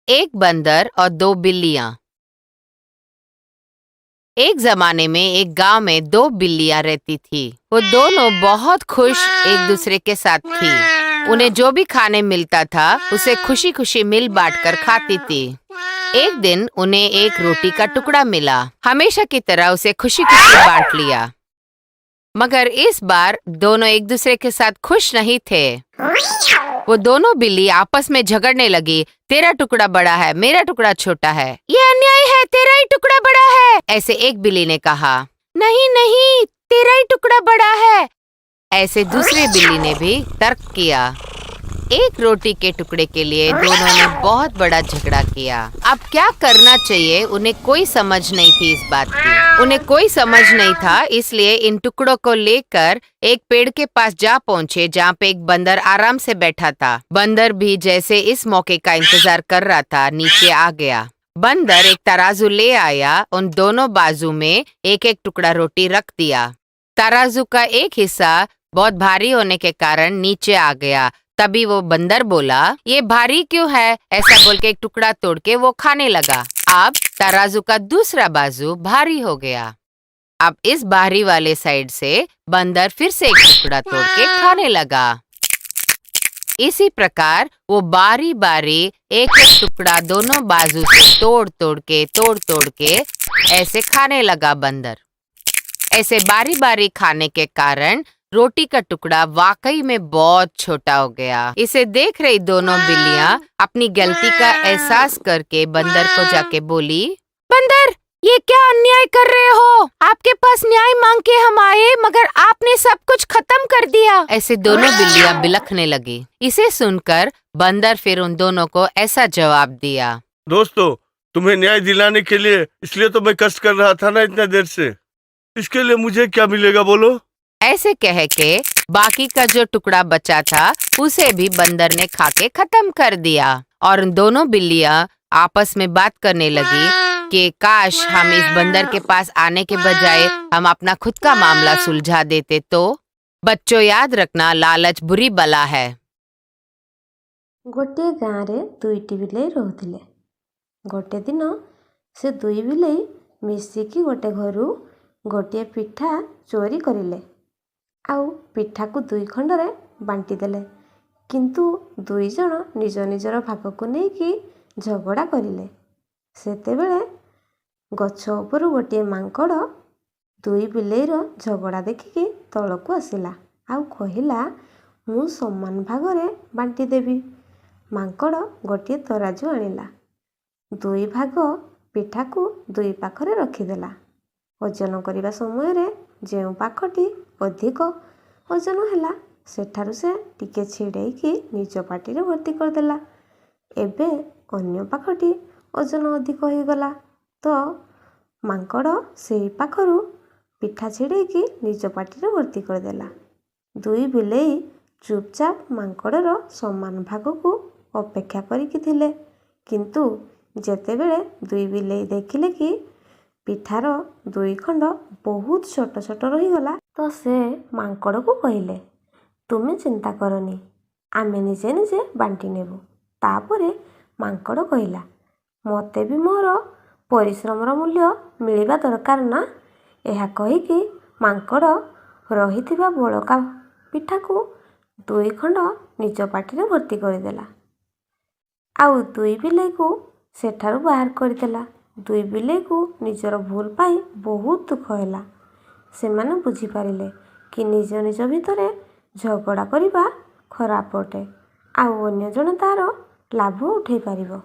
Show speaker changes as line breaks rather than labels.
एक बंदर और दो बिल्लियां। एक जमाने में एक गांव में दो बिल्लियां रहती थी। वो दोनों बहुत खुश एक दूसरे के साथ थी। उन्हें जो भी खाने मिलता था उसे खुशी खुशी मिल बांट कर खाती थी। एक दिन उन्हें एक रोटी का टुकड़ा मिला। हमेशा की तरह उसे खुशी खुशी बांट लिया। मगर इस बार दोनों एक दूसरे के साथ खुश नहीं थे। वो दोनों बिल्ली आपस में झगड़ने लगी। तेरा टुकड़ा बड़ा है, मेरा टुकड़ा छोटा है। ये अन्याय है, तेरा ही टुकड़ा बड़ा है। ऐसे एक बिल्ली ने कहा। नहीं नहीं, तेरा ही टुकड़ा बड़ा है। ऐसे दूसरे बिल्ली ने भी तर्क किया। एक रोटी के टुकड़े के लिए दोनों ने बहुत बड़ा झगड़ा किया। अब क्या करना चाहिए उन्हें कोई समझ नहीं थी इस बात की। उन्हें कोई समझ नहीं था, इसलिए इन टुकड़ों को लेकर एक पेड़ के पास जा पहुंचे जहाँ पे एक बंदर आराम से बैठा था। बंदर भी जैसे इस मौके का इंतजार कर रहा था, नीचे आ गया। बंदर एक तराजू ले आया, उन दोनों बाजू में एक एक टुकड़ा रोटी रख दिया। तराजू का एक हिस्सा बहुत भारी होने के कारण नीचे आ गया। तभी वो बंदर बोला, ये भारी क्यों है? ऐसा बोल के एक टुकड़ा तोड़ के वो खाने लगा। अब तराजू का दूसरा बाजू भारी हो गया। अब इस भारी वाले साइड से बंदर फिर से एक टुकड़ा तोड़ के खाने लगा। इसी प्रकार वो बारी बारी एक एक टुकड़ा दोनों बाजू से तोड़ तोड़ के ऐसे खाने लगा बंदर। ऐसे बारी बारी खाने के कारण रोटी का टुकड़ा वाकई में बहुत छोटा हो गया। इसे देख रही दोनों बिल्लियां अपनी गलती का एहसास करके बंदर को जाके बोली, बंदर, ये क्या अन्याय कर रहे हो? आपके पास न्याय मांग के हम आए, मगर आपने सब कुछ खत्म कर दिया। ऐसे दोनों बिल्लियां बिलखने लगी। इसे सुनकर बंदर फिर उन दोनों को ऐसा जवाब दिया।
दोस्तों, तुम्हें न्याय दिलाने के लिए इसलिए तो मैं कष्ट कर रहा था ना इतना देर से। इसके लिए मुझे क्या मिलेगा बोलो?
ऐसे कह के बाकी का जो टुकड़ा बचा था उसे भी बंदर ने खा के खत्म कर दिया। और उन दोनों बिल्लियां आपस में बात करने लगी कि काश हम इस बंदर के पास आने के बजाय हम अपना खुद का मामला सुलझा देते तो। बच्चों, याद रखना, लालच बुरी बला है।
गोटे गाँव रे दुईटी बिलेई रोहुथिले। गोटे दिन से दुई बिलेई मिसिकी गोटे घरू गोटे पिठा चोरी करिले। आउ पिठा को दुई खंडरे बांटी देले। किंतु दुई जण निज निजर भाग को नेकी झगड़ा करिले। सेतेबेले गछ उपरु गोटे मांकड़ दुई बिलेईर झगड़ा देखिकी तलकू आसिला। आउ कहिला, मु समान भागरे बांटी देबी। मांकड़ गोटे तराजू आनिला। दुई भाग पिठा को दुई पाखरे रखिदेला। ओजन करने समय जो पाखटी अधिक ओजन है सेठारु से टिके छिड़ेकी निज पाटी भर्ती करदेला। एबे अन्य पाखटी ओजन अधिक हो गला तो मांकड़ से पाखरु पिठा छिड़ेकी निज पाटी भर्ती करदेला। दुई बिलेई चुपचाप मांकड़र समान भाग को अपेक्षा करिकी थिले। किंतु जेतेबेले दुई बिलेई देखिले कि पिठार दुई खंड बहुत छोट छोट रहीगला तो से मांकड़ को कहले, तुमे चिंता करनी, आमे निजे निजे बांटी नेबु। तापरे मांकड़ कहला, मते भी मोर परिश्रमर मूल्य मिलिबा दरकार ना। यह कहीकि मांकड़ रहिथिबा बळका पिठा को दुई खंड निज पाटी भर्ती करदेला। आउ दुई बिलेई को सेठारु बाहर करदेला। दुई बिलेई को निजर भूल पाई बहुत दुख हैला। सेमाने बुझी पारिले कि निज निज भितरे झगड़ा करिबा खराप अटे, आउ अन्य जणे तार लाभ उठै पारिबो।